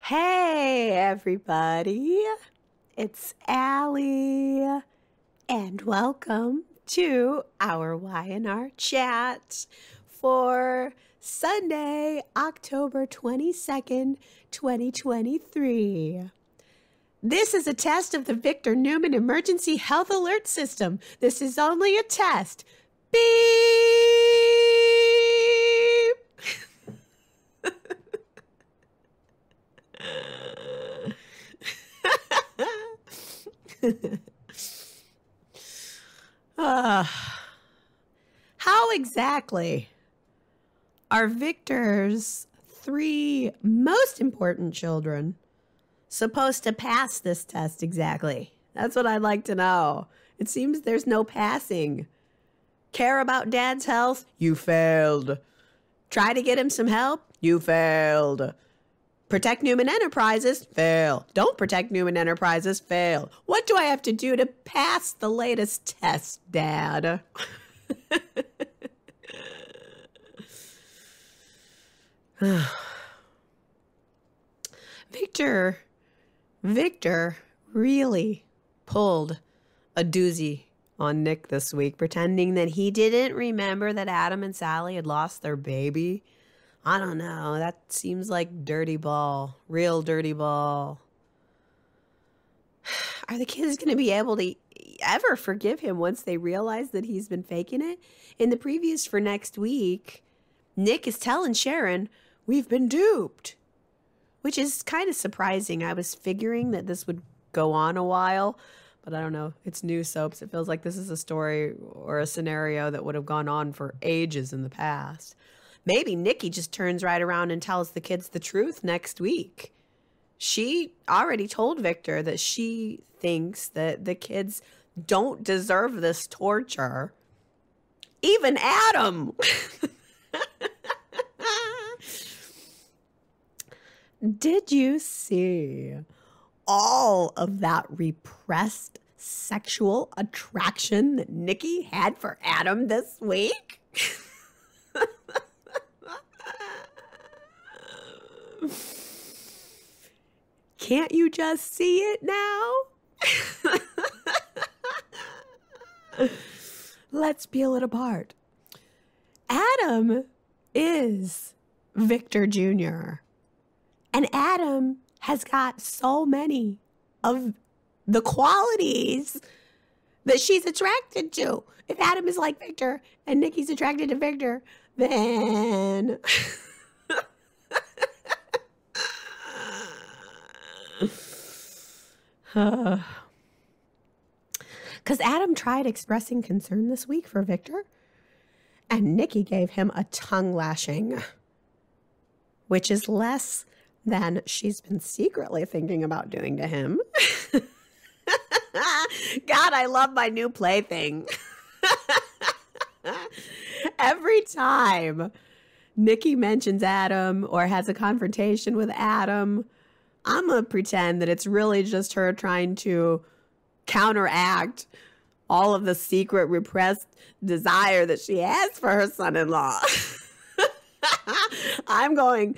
Hey, everybody. It's Allie, and welcome to our Y&R Chat for Sunday, October 22nd, 2023. This is a test of the Victor Newman Emergency Health Alert System. This is only a test. Beep! How exactly are Victor's three most important children supposed to pass this test exactly? That's what I'd like to know. It seems there's no passing. Care about Dad's health? You failed. Try to get him some help? You failed. Protect Newman Enterprises? Fail. Don't protect Newman Enterprises? Fail. What do I have to do to pass the latest test, Dad? Victor really pulled a doozy on Nick this week, pretending that he didn't remember that Adam and Sally had lost their baby. I don't know. That seems like dirty ball. Real dirty ball. Are the kids going to be able to ever forgive him once they realize that he's been faking it? In the previews for next week, Nick is telling Sharon, we've been duped. Which is kind of surprising. I was figuring that this would go on a while. But I don't know. It's new soaps. It feels like this is a story or a scenario that would have gone on for ages in the past. Maybe Nikki just turns right around and tells the kids the truth next week. She already told Victor that she thinks that the kids don't deserve this torture. Even Adam. Did you see all of that repressed sexual attraction that Nikki had for Adam this week? Can't you just see it now? Let's peel it apart. Adam is Victor Jr. And Adam has got so many of the qualities that she's attracted to. If Adam is like Victor and Nikki's attracted to Victor, then... Because Adam tried expressing concern this week for Victor, and Nikki gave him a tongue lashing, which is less than she's been secretly thinking about doing to him. God, I love my new plaything. Every time Nikki mentions Adam or has a confrontation with Adam, I'm going to pretend that it's really just her trying to counteract all of the secret repressed desire that she has for her son-in-law. I'm going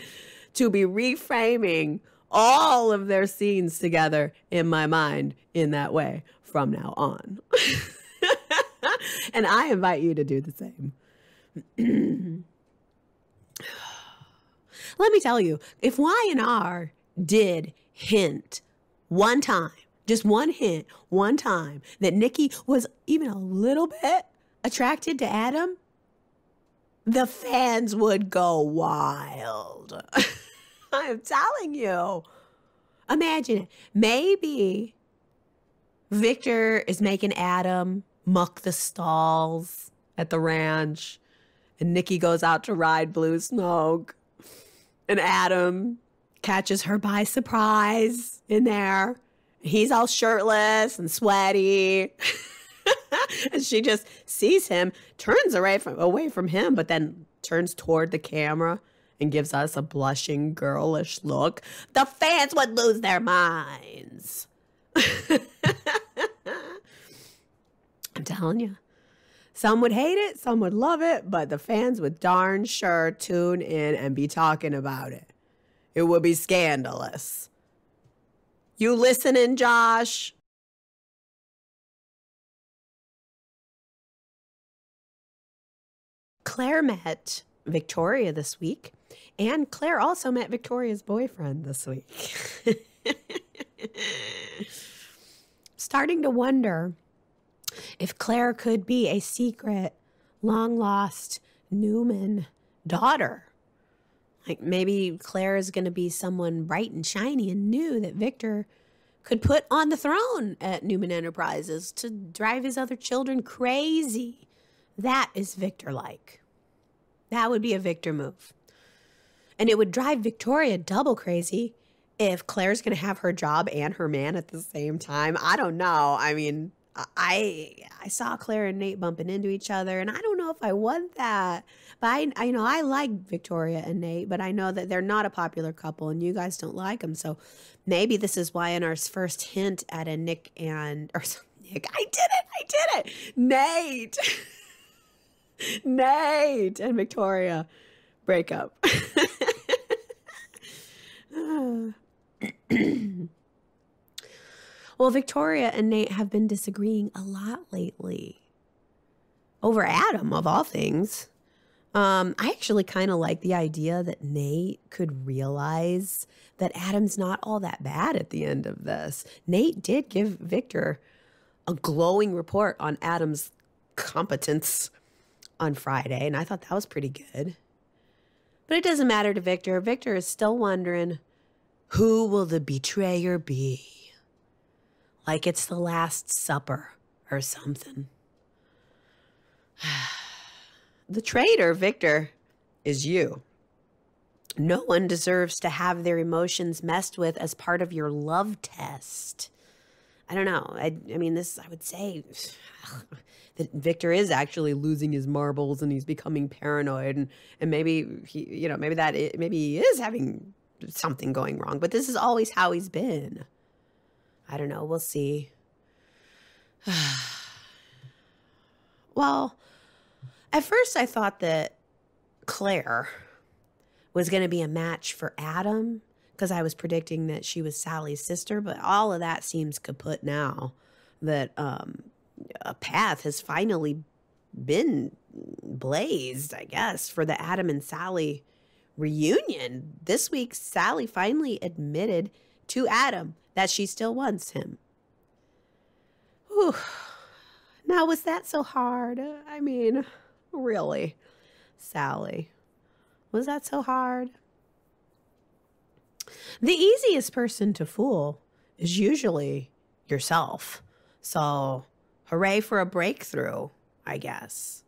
to be reframing all of their scenes together in my mind in that way from now on. And I invite you to do the same. Let me tell you, if Y&R did hint one time, just one hint, one time, that Nikki was even a little bit attracted to Adam, the fans would go wild. I'm telling you. Imagine it. Maybe Victor is making Adam muck the stalls at the ranch, and Nikki goes out to ride Blue Smoke, and Adam catches her by surprise in there. He's all shirtless and sweaty. And she just sees him, turns away from him, but then turns toward the camera and gives us a blushing, girlish look. The fans would lose their minds. I'm telling you. Some would hate it, some would love it, but the fans would darn sure tune in and be talking about it. It would be scandalous. You listening, Josh? Claire met Victoria this week, and Claire also met Victoria's boyfriend this week. Starting to wonder if Claire could be a secret, long-lost Newman daughter. Like maybe Claire is going to be someone bright and shiny and new that Victor could put on the throne at Newman Enterprises to drive his other children crazy. That is Victor-like. That would be a Victor move. And it would drive Victoria double crazy if Claire's going to have her job and her man at the same time. I don't know. I mean, I saw Claire and Nate bumping into each other, and I don't know if I want that. But I like Victoria and Nate, but I know that they're not a popular couple, and you guys don't like them. So maybe this is Y&R's first hint at a Nick and I did it. Nate. Nate and Victoria breakup. Well, Victoria and Nate have been disagreeing a lot lately over Adam, of all things. I actually kind of like the idea that Nate could realize that Adam's not all that bad at the end of this. Nate did give Victor a glowing report on Adam's competence on Friday, and I thought that was pretty good. But it doesn't matter to Victor. Victor is still wondering, who will the betrayer be? Like it's the Last Supper or something. The traitor, Victor, is you. No one deserves to have their emotions messed with as part of your love test. I don't know. I mean, I would say that Victor is actually losing his marbles and he's becoming paranoid, and maybe maybe he is having something going wrong. But this is always how he's been. I don't know. We'll see. Well, at first I thought that Claire was going to be a match for Adam because I was predicting that she was Sally's sister, but all of that seems kaput now that a path has finally been blazed, I guess, for the Adam and Sally reunion. This week, Sally finally admitted to Adam that she still wants him. Whew. Now, was that so hard? I mean, really, Sally, was that so hard? The easiest person to fool is usually yourself. So, hooray for a breakthrough, I guess.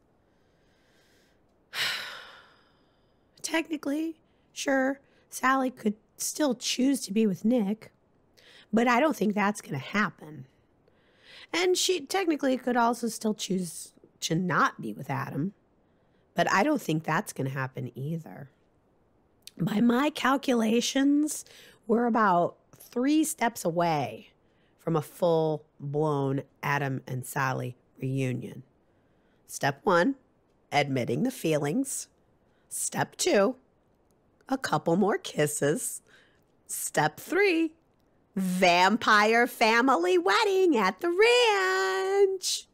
Technically, sure, Sally could still choose to be with Nick, but I don't think that's going to happen. And she technically could also still choose to not be with Adam, but I don't think that's going to happen either. By my calculations, we're about 3 steps away from a full-blown Adam and Sally reunion. Step 1, admitting the feelings. Step 2, a couple more kisses. Step 3, vampire family wedding at the ranch.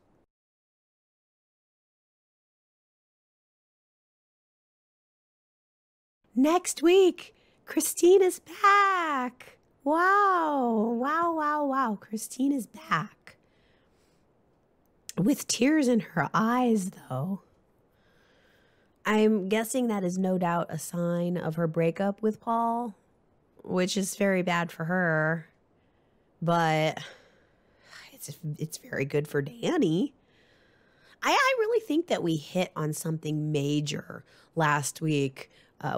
Next week, Christina's back. Wow. Christina's back. With tears in her eyes, though. I'm guessing that is no doubt a sign of her breakup with Paul, which is very bad for her, but it's very good for Danny. I really think that we hit on something major last week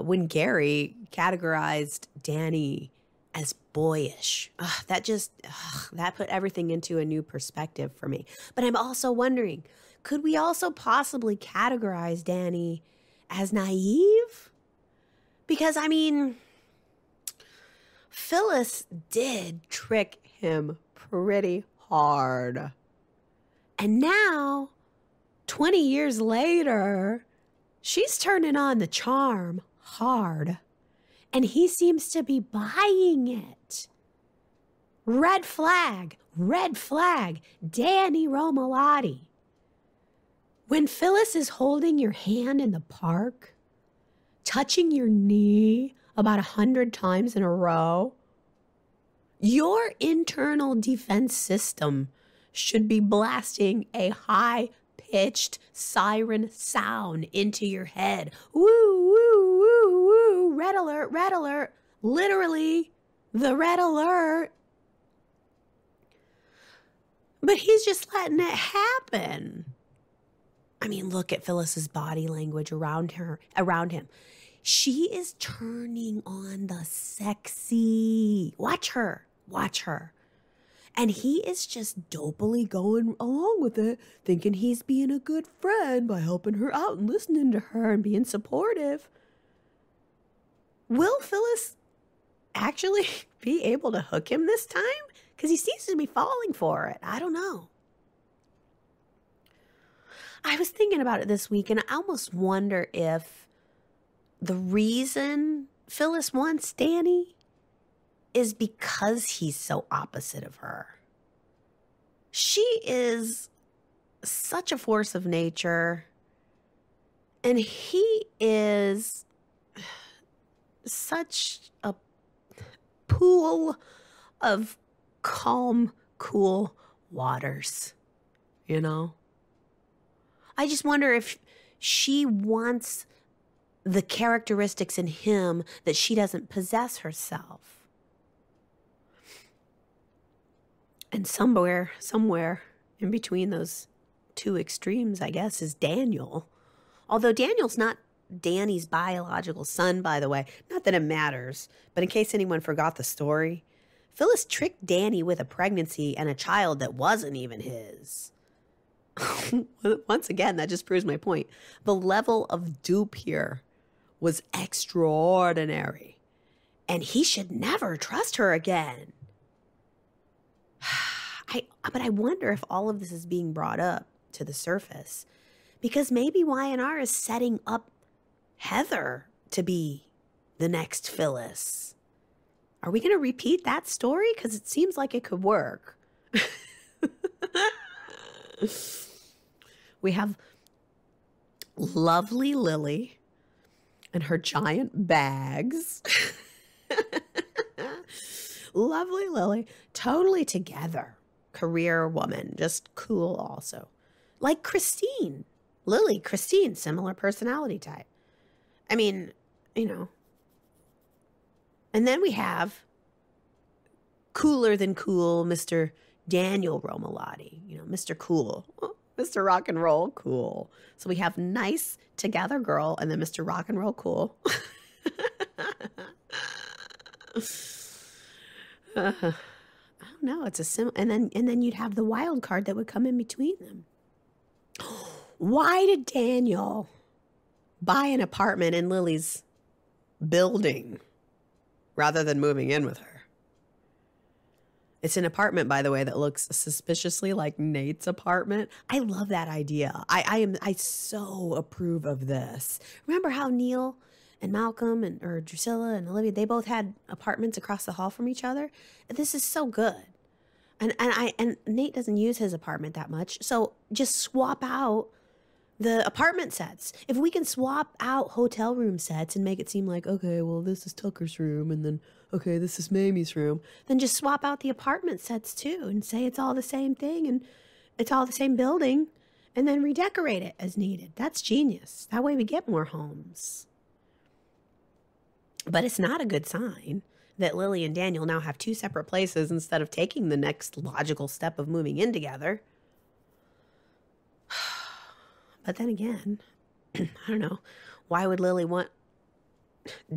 when Gary categorized Danny as boyish. That put everything into a new perspective for me. But I'm also wondering, could we also possibly categorize Danny as naive? Because, I mean, Phyllis did trick him pretty hard. And now, 20 years later, she's turning on the charm hard. And he seems to be buying it. Red flag, Danny Romalotti. When Phyllis is holding your hand in the park, touching your knee about 100 times in a row, your internal defense system should be blasting a high-pitched siren sound into your head. Woo, woo, woo, woo, red alert, literally the red alert. But he's just letting it happen. I mean, look at Phyllis's body language around him. She is turning on the sexy. Watch her. And he is just dopily going along with it, thinking he's being a good friend by helping her out and listening to her and being supportive. Will Phyllis actually be able to hook him this time? Because he seems to be falling for it. I don't know. I was thinking about it this week, and I almost wonder if the reason Phyllis wants Danny is because he's so opposite of her. She is such a force of nature, and he is such a pool of calm, cool waters, you know? I just wonder if she wants the characteristics in him that she doesn't possess herself. And somewhere in between those two extremes, I guess, is Daniel. Although Daniel's not Danny's biological son, by the way. Not that it matters, but in case anyone forgot the story, Phyllis tricked Danny with a pregnancy and a child that wasn't even his. Once again, that just proves my point. The level of dupe here was extraordinary, and he should never trust her again. But I wonder if all of this is being brought up to the surface because maybe Y&R is setting up Heather to be the next Phyllis. Are we going to repeat that story? Because it seems like it could work. We have lovely Lily and her giant bags. Lovely Lily, totally together. Career woman, just cool also. Like Christine. Lily, Christine, similar personality type. I mean, you know. And then we have cooler than cool Mr. Daniel Romalotti. You know, Mr. Cool. Mr. Rock and Roll Cool. So we have nice together girl and then Mr. Rock and Roll Cool. I don't know. It's a and then you'd have the wild card that would come in between them. Why did Daniel buy an apartment in Lily's building rather than moving in with her? It's an apartment, by the way, that looks suspiciously like Nate's apartment. I love that idea. I so approve of this. Remember how Neil and Malcolm or Drusilla and Olivia, they both had apartments across the hall from each other? This is so good. And Nate doesn't use his apartment that much. So just swap out the apartment sets. If we can swap out hotel room sets and make it seem like, okay, well, this is Tucker's room, and then, okay, this is Mamie's room, then just swap out the apartment sets too and say it's all the same thing and it's all the same building, and then redecorate it as needed. That's genius. That way we get more homes. But it's not a good sign that Lily and Daniel now have two separate places instead of taking the next logical step of moving in together. But then again, I don't know. Why would Lily want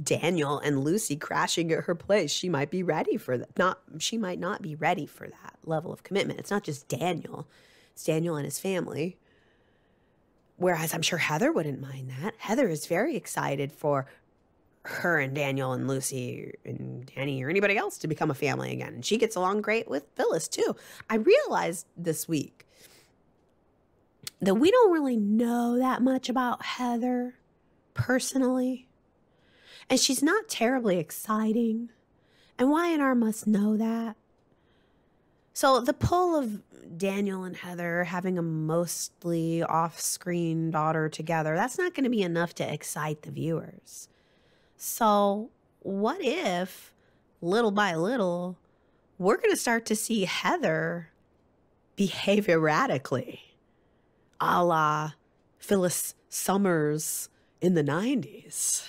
Daniel and Lucy crashing at her place? She might be ready for that. She might not be ready for that level of commitment. It's not just Daniel. It's Daniel and his family. Whereas I'm sure Heather wouldn't mind that. Heather is very excited for her and Daniel and Lucy and Danny or anybody else to become a family again. And she gets along great with Phyllis too. I realized this week that we don't really know that much about Heather personally. And she's not terribly exciting. And Y&R must know that. So the pull of Daniel and Heather having a mostly off-screen daughter together, that's not going to be enough to excite the viewers. So what if, little by little, we're going to start to see Heather behave erratically, a la Phyllis Summers in the 90s?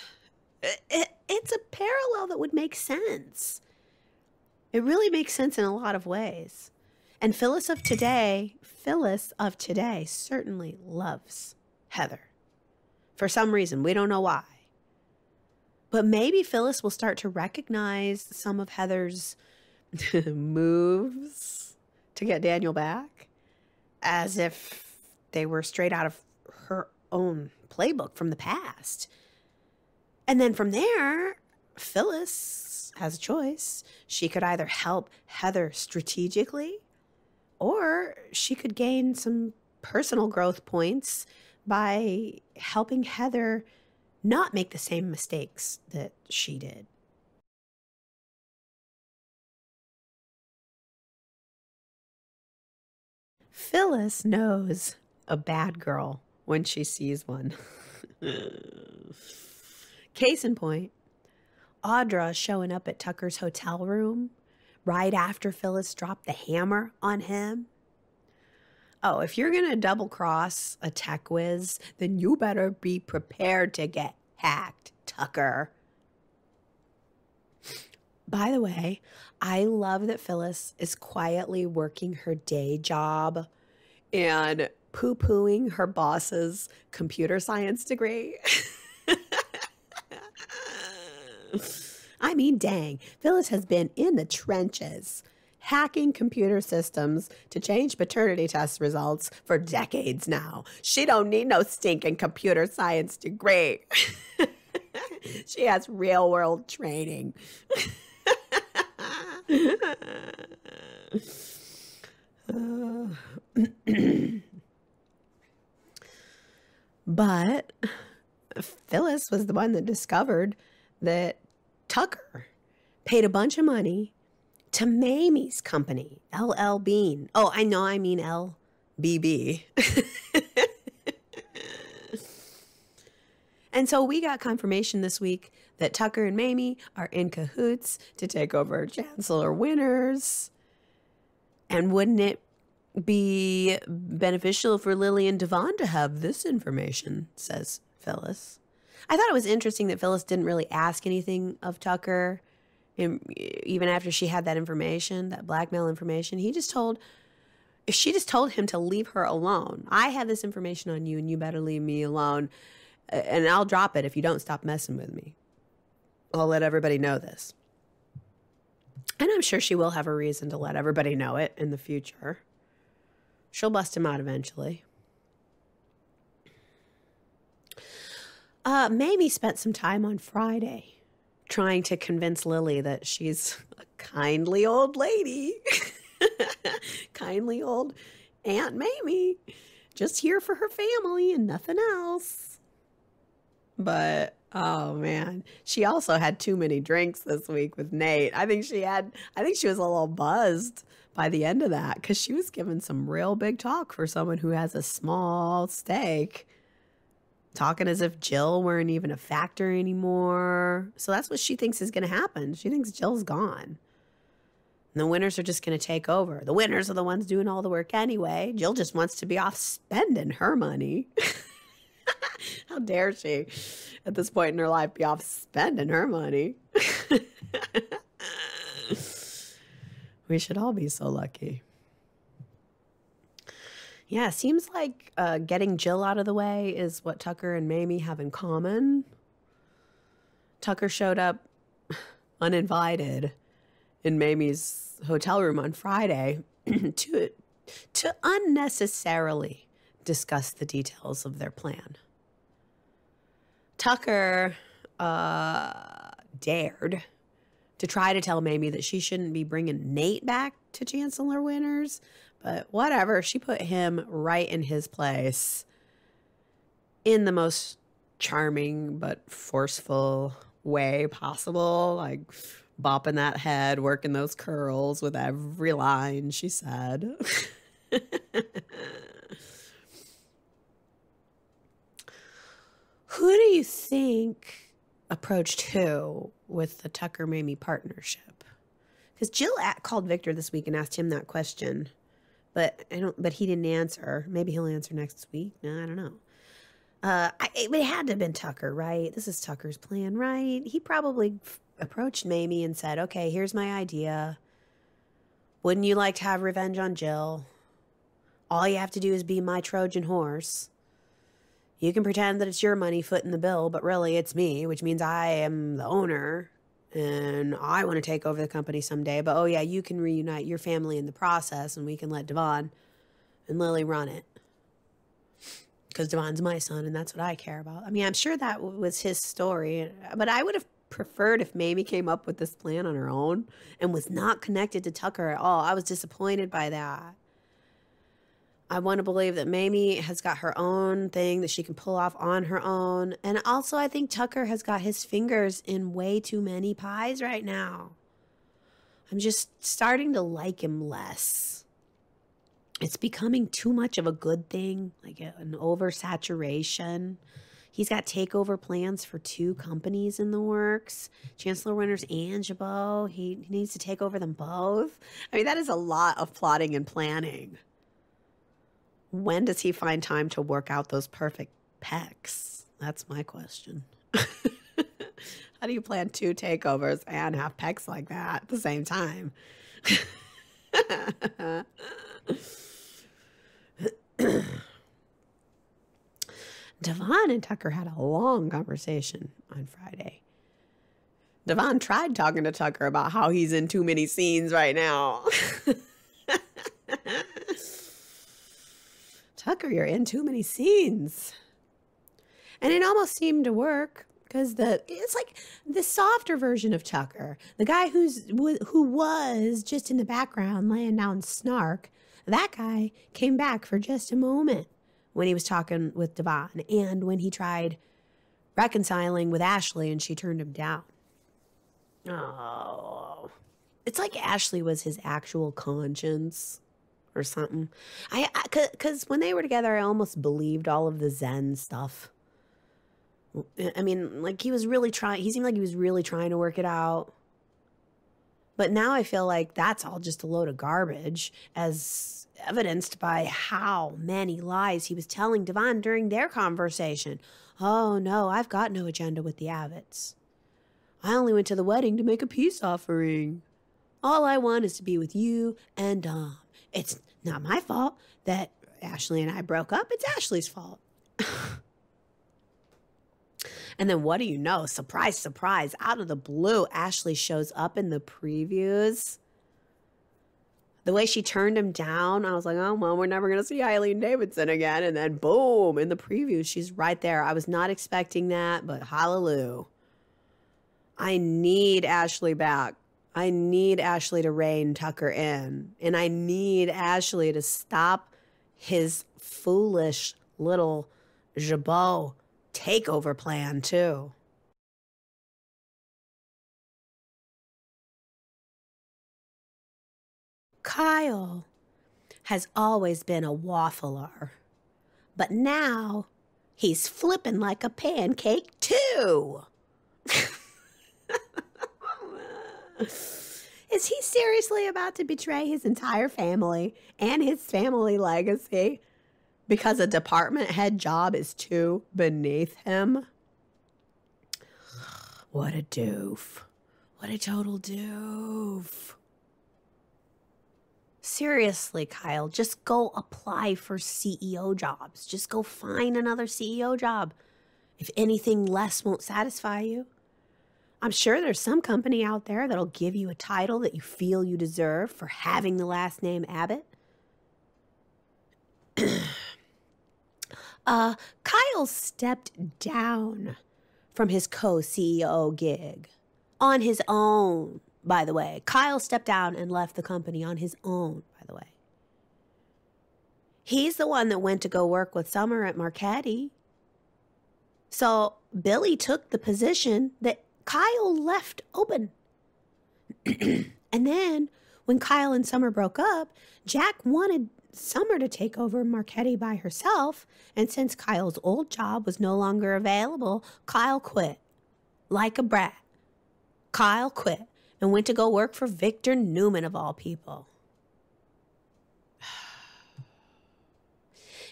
It's a parallel that would make sense. It really makes sense in a lot of ways. And Phyllis of today certainly loves Heather. For some reason, we don't know why. But maybe Phyllis will start to recognize some of Heather's moves to get Daniel back as if they were straight out of her own playbook from the past. And then from there, Phyllis has a choice. She could either help Heather strategically, or she could gain some personal growth points by helping Heather not make the same mistakes that she did. Phyllis knows a bad girl when she sees one. Case in point, Audra showing up at Tucker's hotel room right after Phyllis dropped the hammer on him. Oh, if you're going to double cross a tech whiz, then you better be prepared to get hacked, Tucker. By the way, I love that Phyllis is quietly working her day job and poo-pooing her boss's computer science degree. I mean, dang, Phyllis has been in the trenches, hacking computer systems to change paternity test results for decades now. She don't need no stinking computer science degree. She has real world training. But Phyllis was the one that discovered that Tucker paid a bunch of money to Maime's company, LL Bean. Oh, I know, I mean LBB. And so we got confirmation this week that Tucker and Maime are in cahoots to take over Chancellor Winters. And wouldn't it be beneficial for Lily and Devon to have this information, says Phyllis. I thought it was interesting that Phyllis didn't really ask anything of Tucker, even after she had that information, that blackmail information. She just told him to leave her alone. I have this information on you and you better leave me alone. And I'll drop it if you don't stop messing with me. I'll let everybody know this. And I'm sure she will have a reason to let everybody know it in the future. She'll bust him out eventually. Maime spent some time on Friday trying to convince Lily that she's a kindly old lady. Kindly old Aunt Maime. Just here for her family and nothing else. But, oh man, she also had too many drinks this week with Nate. I think she was a little buzzed by the end of that because she was giving some real big talk for someone who has a small stake. Talking as if Jill weren't even a factor anymore. So that's what she thinks is going to happen. She thinks Jill's gone. And the winners are just going to take over. The winners are the ones doing all the work anyway. Jill just wants to be off spending her money. How dare she, at this point in her life, be off spending her money? We should all be so lucky. Yeah, seems like getting Jill out of the way is what Tucker and Maime have in common. Tucker showed up uninvited in Maime's hotel room on Friday to unnecessarily discuss the details of their plan. Tucker dared to try to tell Maime that she shouldn't be bringing Nate back to Chancellor Winters, but whatever, she put him right in his place in the most charming but forceful way possible, like bopping that head, working those curls with every line she said. Who do you think approached who with the Tucker Maime partnership? Because Jill called Victor this week and asked him that question, but he didn't answer. Maybe he'll answer next week. No, I don't know. It had to have been Tucker, right? This is Tucker's plan, right? He probably approached Maime and said, okay, here's my idea. Wouldn't you like to have revenge on Jill? All you have to do is be my Trojan horse. You can pretend that it's your money footing the bill, but really it's me, which means I am the owner and I want to take over the company someday. But oh yeah, you can reunite your family in the process and we can let Devon and Lily run it. Because Devon's my son and that's what I care about. I mean, I'm sure that was his story, but I would have preferred if Maime came up with this plan on her own and was not connected to Tucker at all. I was disappointed by that. I want to believe that Maime has got her own thing that she can pull off on her own. And also, I think Tucker has got his fingers in way too many pies right now. I'm just starting to like him less. It's becoming too much of a good thing, like an oversaturation. He's got takeover plans for 2 companies in the works, Chancellor Winters and Jabot. He needs to take over them both. I mean, that is a lot of plotting and planning. When does he find time to work out those perfect pecs? That's my question. How do you plan 2 takeovers and have pecs like that at the same time? Devon and Tucker had a long conversation on Friday. Devon tried talking to Tucker about how he's in too many scenes right now. Tucker, you're in too many scenes. And it almost seemed to work because it's like the softer version of Tucker, the guy who was just in the background laying down snark. That guy came back for just a moment when he was talking with Devon and when he tried reconciling with Ashley and she turned him down. Oh, it's like Ashley was his actual conscience or something. Because when they were together, I almost believed all of the Zen stuff. I mean, like he seemed like he was really trying to work it out. But now I feel like that's all just a load of garbage, as evidenced by how many lies he was telling Devon during their conversation. Oh no, I've got no agenda with the Abbots. I only went to the wedding to make a peace offering. All I want is to be with you and Dom. It's not my fault that Ashley and I broke up. It's Ashley's fault. And then what do you know? Surprise, surprise. Out of the blue, Ashley shows up in the previews. The way she turned him down, I was like, oh, well, we're never going to see Eileen Davidson again. And then boom, in the previews, she's right there. I was not expecting that, but hallelujah. I need Ashley back. I need Ashley to rein Tucker in. And I need Ashley to stop his foolish little Jabot takeover plan, too. Kyle has always been a waffler, but now he's flipping like a pancake, too. Is he seriously about to betray his entire family and his family legacy because a department head job is too beneath him? What a doof. What a total doof. Seriously, Kyle, just go apply for CEO jobs. Just go find another CEO job. If anything less won't satisfy you. I'm sure there's some company out there that'll give you a title that you feel you deserve for having the last name Abbott. Kyle stepped down from his co-CEO gig on his own, by the way. Kyle stepped down and left the company on his own, by the way. He's the one that went to go work with Summer at Marchetti. So Billy took the position that Kyle left open. And then when Kyle and Summer broke up, Jack wanted Summer to take over Marquette by herself. And since Kyle's old job was no longer available, Kyle quit. Like a brat. Kyle quit and went to go work for Victor Newman of all people.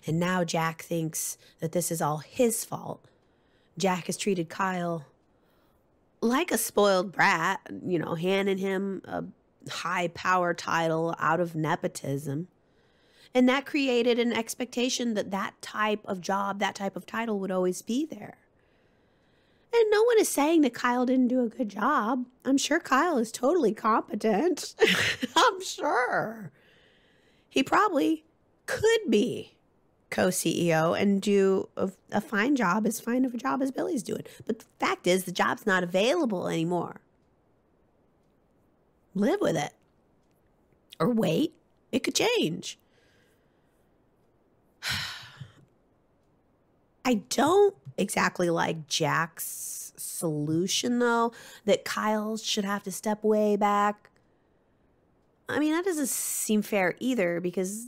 And now Jack thinks that this is all his fault. Jack has treated Kyle like a spoiled brat, handing him a high power title out of nepotism. And that created an expectation that that type of job, that type of title would always be there. And no one is saying that Kyle didn't do a good job. I'm sure Kyle is totally competent. I'm sure. He probably could be co-CEO and do a fine job, as fine of a job as Billy's doing. But the fact is, the job's not available anymore. Live with it. Or wait. It could change. I don't exactly like Jack's solution, though, that Kyle should have to step way back. I mean, that doesn't seem fair either because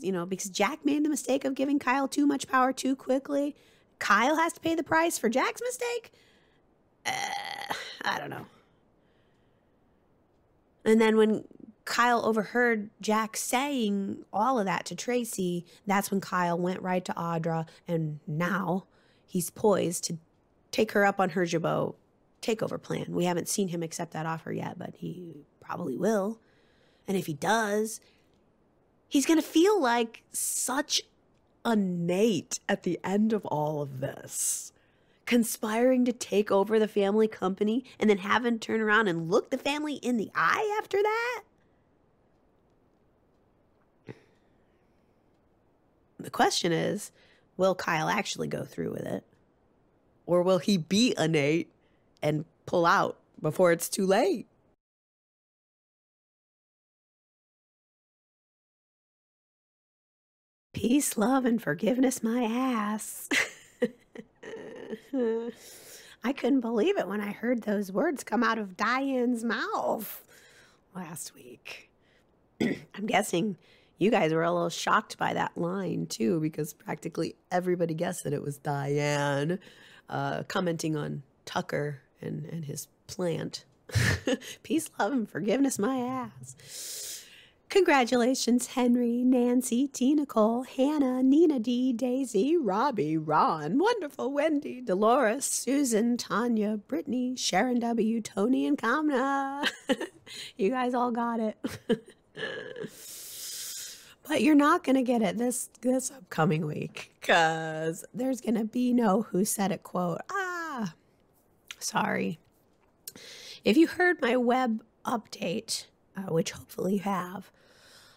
Jack made the mistake of giving Kyle too much power too quickly. Kyle has to pay the price for Jack's mistake? I don't know. And then when Kyle overheard Jack saying all of that to Tracy, that's when Kyle went right to Audra, and now he's poised to take her up on her Jabot takeover plan. We haven't seen him accept that offer yet, but he probably will. And if he does, he's going to feel like such a Nate at the end of all of this. Conspiring to take over the family company and then having to turn around and look the family in the eye after that? The question is, will Kyle actually go through with it? Or will he be a Nate and pull out before it's too late? Peace, love, and forgiveness, my ass. I couldn't believe it when I heard those words come out of Diane's mouth last week. I'm guessing you guys were a little shocked by that line, too, because practically everybody guessed that it was Diane commenting on Tucker and his plant. Peace, love, and forgiveness, my ass. Congratulations, Henry, Nancy, T. Nicole, Hannah, Nina D, Daisy, Robbie, Ron, Wonderful Wendy, Dolores, Susan, Tanya, Brittany, Sharon W, Tony, and Kamna. You guys all got it. But you're not going to get it this upcoming week because there's going to be no Who Said It quote. Sorry. If you heard my web update, which hopefully you have,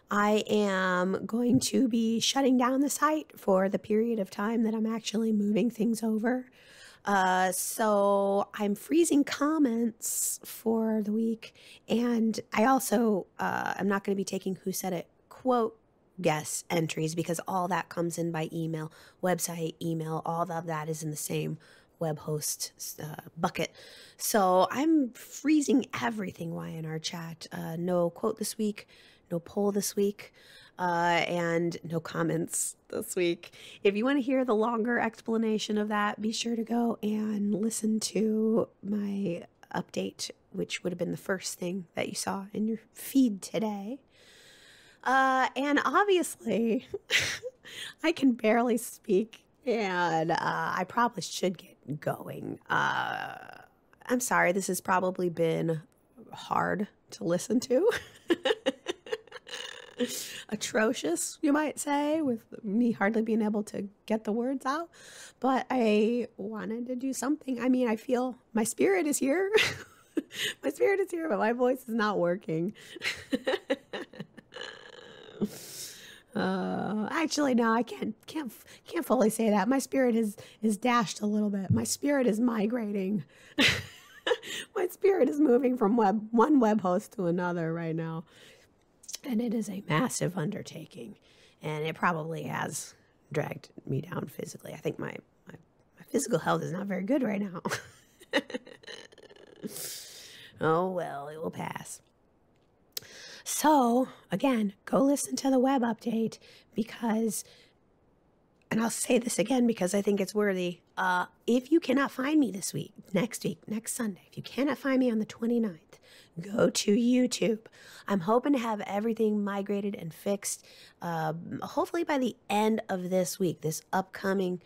I am going to be shutting down the site for the period of time that I'm actually moving things over. So I'm freezing comments for the week. And I also am not going to be taking Who Said It quote guess entries because all that comes in by email, website, email, all of that is in the same web host bucket. So I'm freezing everything Y&R Chat. No quote this week, no poll this week, and no comments this week. If you want to hear the longer explanation of that, be sure to go and listen to my update, which would have been the first thing that you saw in your feed today. And obviously, I can barely speak, and I probably should get going. I'm sorry, this has probably been hard to listen to. Atrocious, you might say, with me hardly being able to get the words out. But I wanted to do something. I mean, I feel my spirit is here. My spirit is here, but my voice is not working. Actually, no, I can't fully say that. My spirit is dashed a little bit. My spirit is migrating. My spirit is moving from one web host to another right now. And it is a massive undertaking. And it probably has dragged me down physically. I think my physical health is not very good right now. Oh, well, it will pass. So, again, go listen to the web update because, and I'll say this again because I think it's worthy. If you cannot find me this week, next Sunday, if you cannot find me on the 29th, go to YouTube. I'm hoping to have everything migrated and fixed, hopefully by the end of this week, this upcoming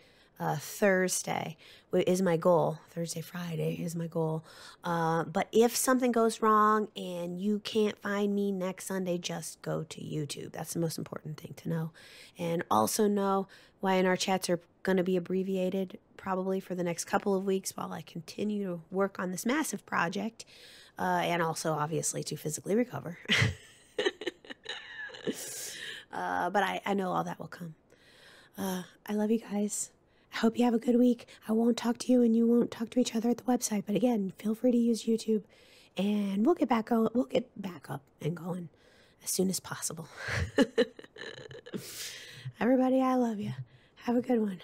Thursday is my goal. Thursday, Friday is my goal. But if something goes wrong and you can't find me next Sunday, just go to YouTube. That's the most important thing to know. And also know Y&R chats are going to be abbreviated probably for the next couple of weeks while I continue to work on this massive project. And also, obviously, to physically recover. But I know all that will come. I love you guys. I hope you have a good week. I won't talk to you and you won't talk to each other at the website. But again, feel free to use YouTube and we'll get back up and going as soon as possible. Everybody, I love you. Have a good one.